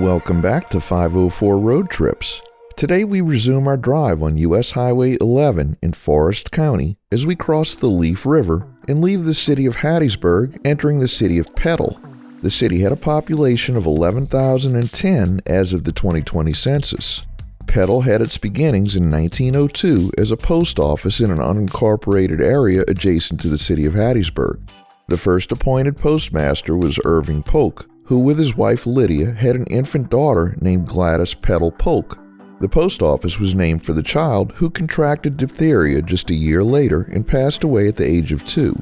Welcome back to 504 Road Trips. Today we resume our drive on US Highway 11 in Forest County as we cross the Leaf River and leave the city of Hattiesburg, entering the city of Petal. The city had a population of 11,010 as of the 2020 census. Petal had its beginnings in 1902 as a post office in an unincorporated area adjacent to the city of Hattiesburg. The first appointed postmaster was Irving Polk, who with his wife Lydia had an infant daughter named Gladys Petal Polk. The post office was named for the child who contracted diphtheria just a year later and passed away at the age of 2.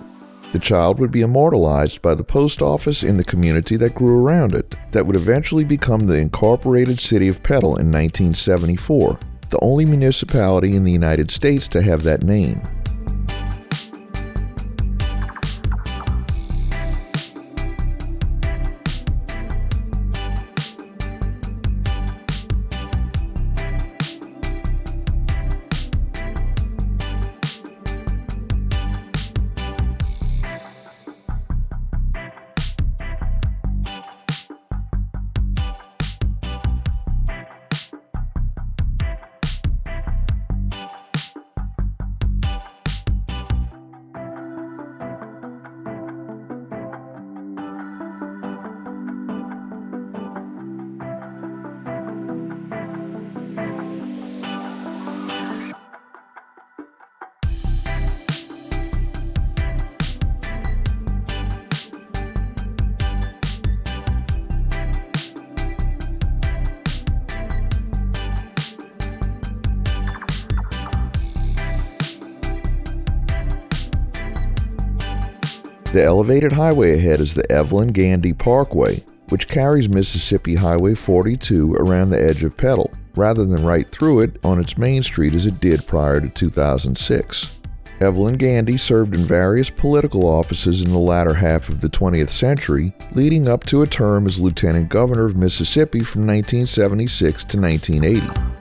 The child would be immortalized by the post office in the community that grew around it, that would eventually become the incorporated city of Petal in 1974, the only municipality in the United States to have that name. The elevated highway ahead is the Evelyn-Gandy Parkway, which carries Mississippi Highway 42 around the edge of Petal, rather than right through it on its main street as it did prior to 2006. Evelyn Gandy served in various political offices in the latter half of the 20th century, leading up to a term as Lieutenant Governor of Mississippi from 1976 to 1980.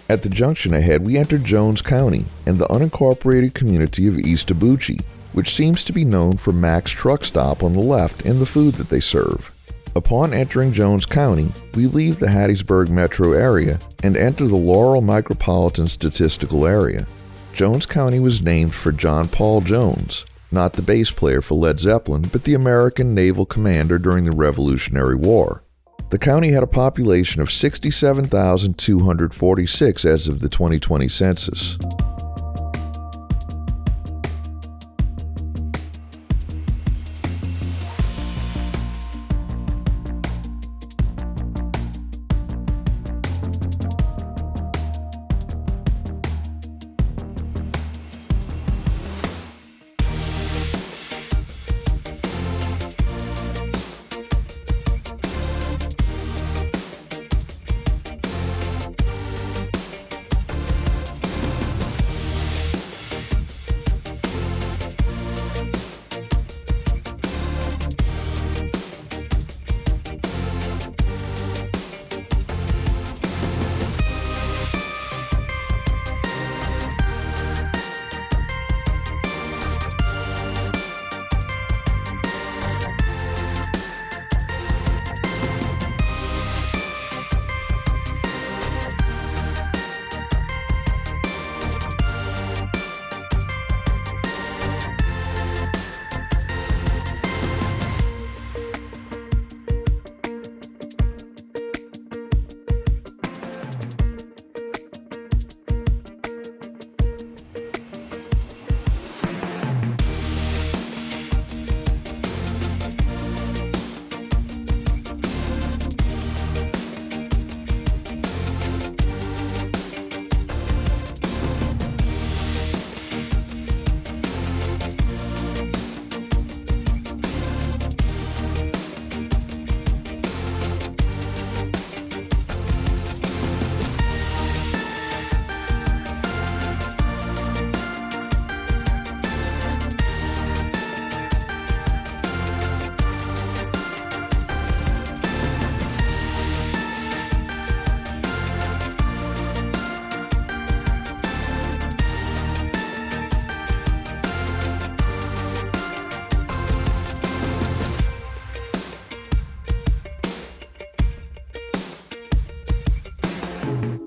At the junction ahead, we entered Jones County and the unincorporated community of Eastabuchie, which seems to be known for Mac's Truck Stop on the left and the food that they serve. Upon entering Jones County, we leave the Hattiesburg metro area and enter the Laurel Micropolitan Statistical Area. Jones County was named for John Paul Jones, not the bass player for Led Zeppelin, but the American naval commander during the Revolutionary War. The county had a population of 67,246 as of the 2020 census.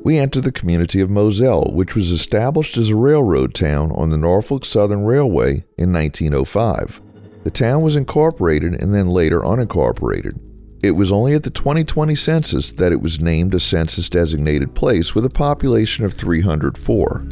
We enter the community of Moselle, which was established as a railroad town on the Norfolk Southern Railway in 1905. The town was incorporated and then later unincorporated. It was only at the 2020 census that it was named a census-designated place with a population of 304.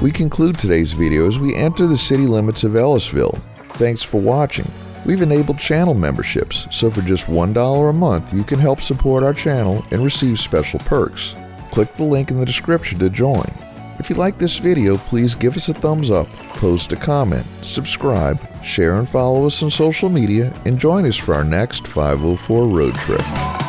We conclude today's video as we enter the city limits of Ellisville. Thanks for watching. We've enabled channel memberships, so for just $1 a month you can help support our channel and receive special perks. Click the link in the description to join. If you like this video, please give us a thumbs up, post a comment, subscribe, share and follow us on social media, and join us for our next 504 road trip.